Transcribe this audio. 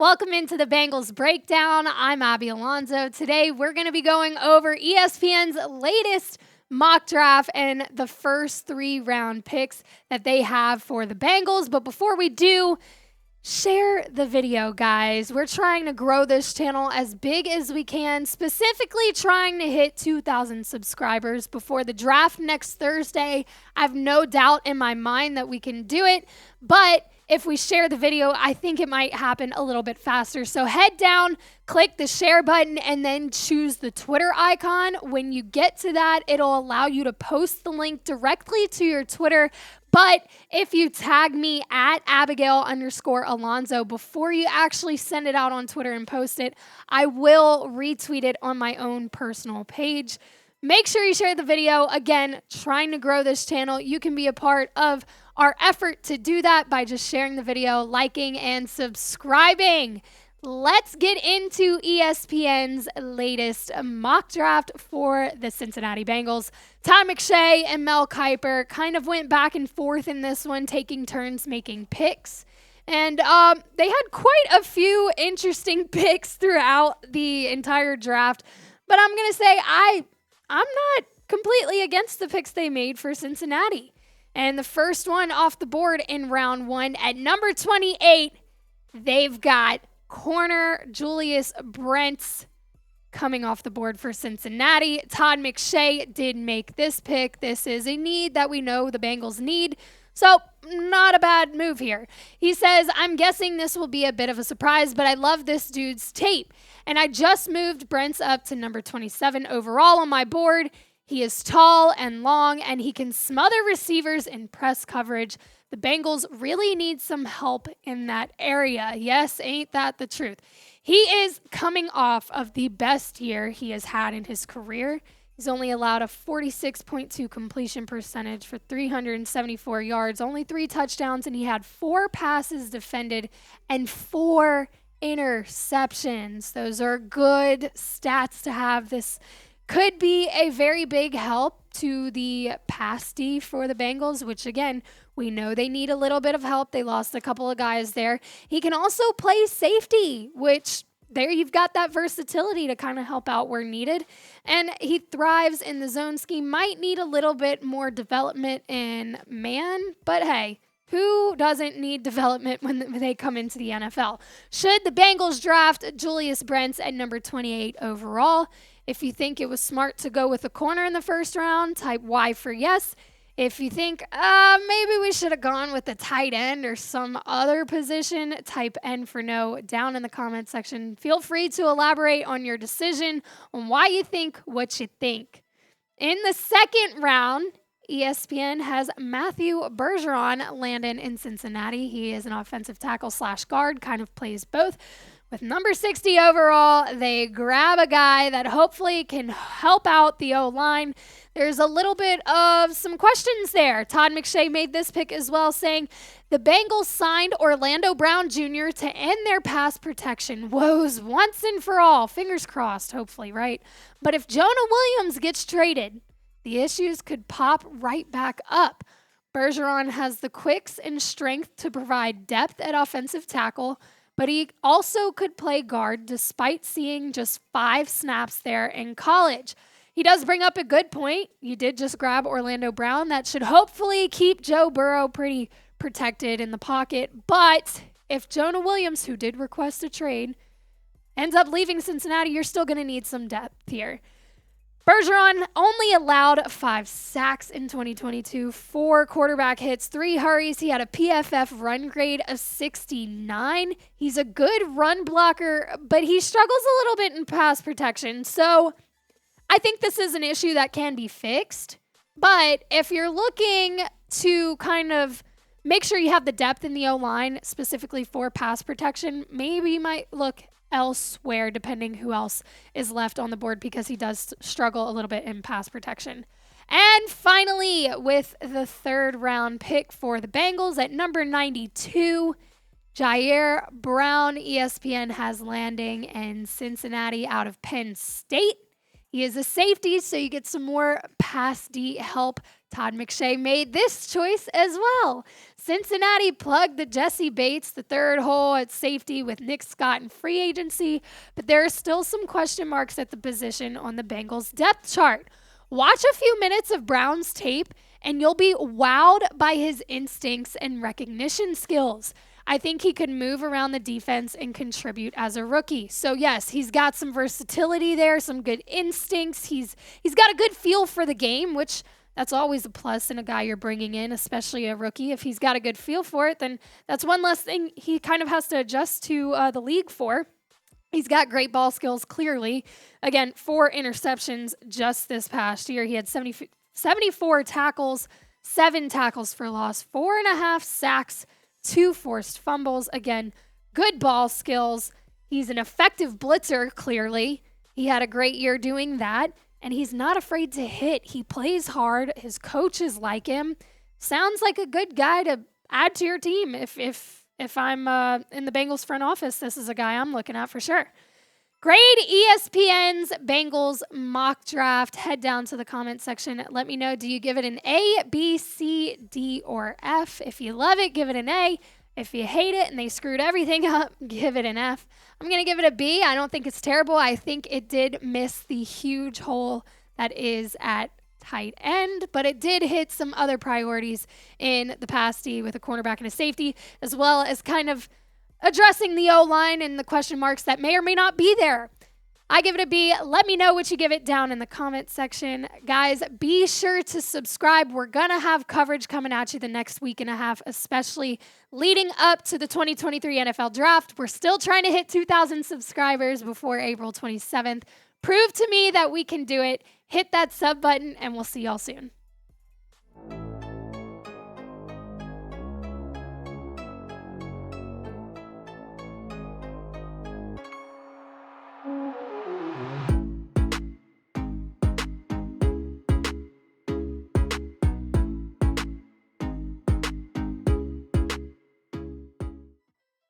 Welcome into the Bengals Breakdown. I'm Abby Alonzo. Today, we're going to be going over ESPN's latest mock draft and the first 3-round picks that they have for the Bengals. But before we do, share the video, guys. We're trying to grow this channel as big as we can, specifically trying to hit 2,000 subscribers before the draft next Thursday. I have no doubt in my mind that we can do it, but if we share the video, I think it might happen a little bit faster. So head down, click the share button, and then choose the Twitter icon. When you get to that, it'll allow you to post the link directly to your Twitter. But if you tag me at Abigail_Alonzo before you actually send it out on Twitter and post it, I will retweet it on my own personal page. Make sure you share the video. Again, trying to grow this channel. You can be a part of our effort to do that by just sharing the video, liking, and subscribing. Let's get into ESPN's latest mock draft for the Cincinnati Bengals. Todd McShay and Mel Kiper kind of went back and forth in this one, taking turns making picks. And they had quite a few interesting picks throughout the entire draft. But I'm going to say I'm not completely against the picks they made for Cincinnati. And the first one off the board in round 1 at number 28, they've got corner Julius Brents coming off the board for Cincinnati. Todd McShay did make this pick. This is a need that we know the Bengals need. So not a bad move here. He says, I'm guessing this will be a bit of a surprise, but I love this dude's tape. And I just moved Brents up to number 27 overall on my board. He is tall and long, and he can smother receivers in press coverage. The Bengals really need some help in that area. Yes, ain't that the truth? He is coming off of the best year he has had in his career. He's only allowed a 46.2 completion percentage for 374 yards, only 3 touchdowns, and he had 4 passes defended and 4 interceptions. Those are good stats to have. This could be a very big help to the pass D for the Bengals, which, again, we know they need a little bit of help. They lost a couple of guys there. He can also play safety, which there you've got that versatility to kind of help out where needed. And he thrives in the zone scheme. Might need a little bit more development in man, but hey, who doesn't need development when they come into the NFL? Should the Bengals draft Julius Brents at number 28 overall? If you think it was smart to go with a corner in the first round, type Y for yes. If you think maybe we should have gone with a tight end or some other position, type N for no down in the comment section. Feel free to elaborate on your decision on why you think what you think. In the second round, ESPN has Matthew Bergeron landing in Cincinnati. He is an offensive tackle / guard, kind of plays both. With number 60 overall, they grab a guy that hopefully can help out the O-line. There's a little bit of some questions there. Todd McShay made this pick as well, saying the Bengals signed Orlando Brown Jr. to end their pass protection woes once and for all. Fingers crossed, hopefully, right? But if Jonah Williams gets traded, the issues could pop right back up. Bergeron has the quicks and strength to provide depth at offensive tackle, but he also could play guard despite seeing just 5 snaps there in college. He does bring up a good point. You did just grab Orlando Brown. That should hopefully keep Joe Burrow pretty protected in the pocket. But if Jonah Williams, who did request a trade, ends up leaving Cincinnati, you're still going to need some depth here. Bergeron only allowed 5 sacks in 2022, 4 quarterback hits, 3 hurries. He had a PFF run grade of 69. He's a good run blocker, but he struggles a little bit in pass protection. So I think this is an issue that can be fixed. But if you're looking to kind of make sure you have the depth in the O-line, specifically for pass protection, maybe you might look elsewhere depending who else is left on the board, because he does struggle a little bit in pass protection. And finally, with the 3rd round pick for the Bengals at number 92, Ji'Ayir Brown, ESPN has landing in Cincinnati out of Penn State. He is a safety, so you get some more pass D help. Todd McShay made this choice as well. Cincinnati plugged the Jesse Bates, the third hole at safety with Nick Scott in free agency, but there are still some question marks at the position on the Bengals depth chart. Watch a few minutes of Brown's tape, and you'll be wowed by his instincts and recognition skills. I think he could move around the defense and contribute as a rookie. So yes, he's got some versatility there, some good instincts. He's got a good feel for the game, which that's always a plus in a guy you're bringing in, especially a rookie. If he's got a good feel for it, then that's one less thing he kind of has to adjust to the league for. He's got great ball skills, clearly. Again, 4 interceptions just this past year. He had 74 tackles, 7 tackles for loss, 4.5 sacks, 2 forced fumbles. Again, good ball skills. He's an effective blitzer, clearly. He had a great year doing that, and he's not afraid to hit. He plays hard. His coaches like him. Sounds like a good guy to add to your team. If I'm in the Bengals front office, this is a guy I'm looking at for sure. Grade ESPN's Bengals mock draft. Head down to the comment section. Let me know, do you give it an A, B, C, D, or F? If you love it, give it an A. If you hate it and they screwed everything up, give it an F. I'm going to give it a B. I don't think it's terrible. I think it did miss the huge hole that is at tight end, but it did hit some other priorities in the pass D with a cornerback and a safety, as well as kind of addressing the O-line and the question marks that may or may not be there. I give it a B. Let me know what you give it down in the comment section. Guys, be sure to subscribe. We're going to have coverage coming at you the next week and a half, especially leading up to the 2023 NFL Draft. We're still trying to hit 2,000 subscribers before April 27th. Prove to me that we can do it. Hit that sub button, and we'll see y'all soon.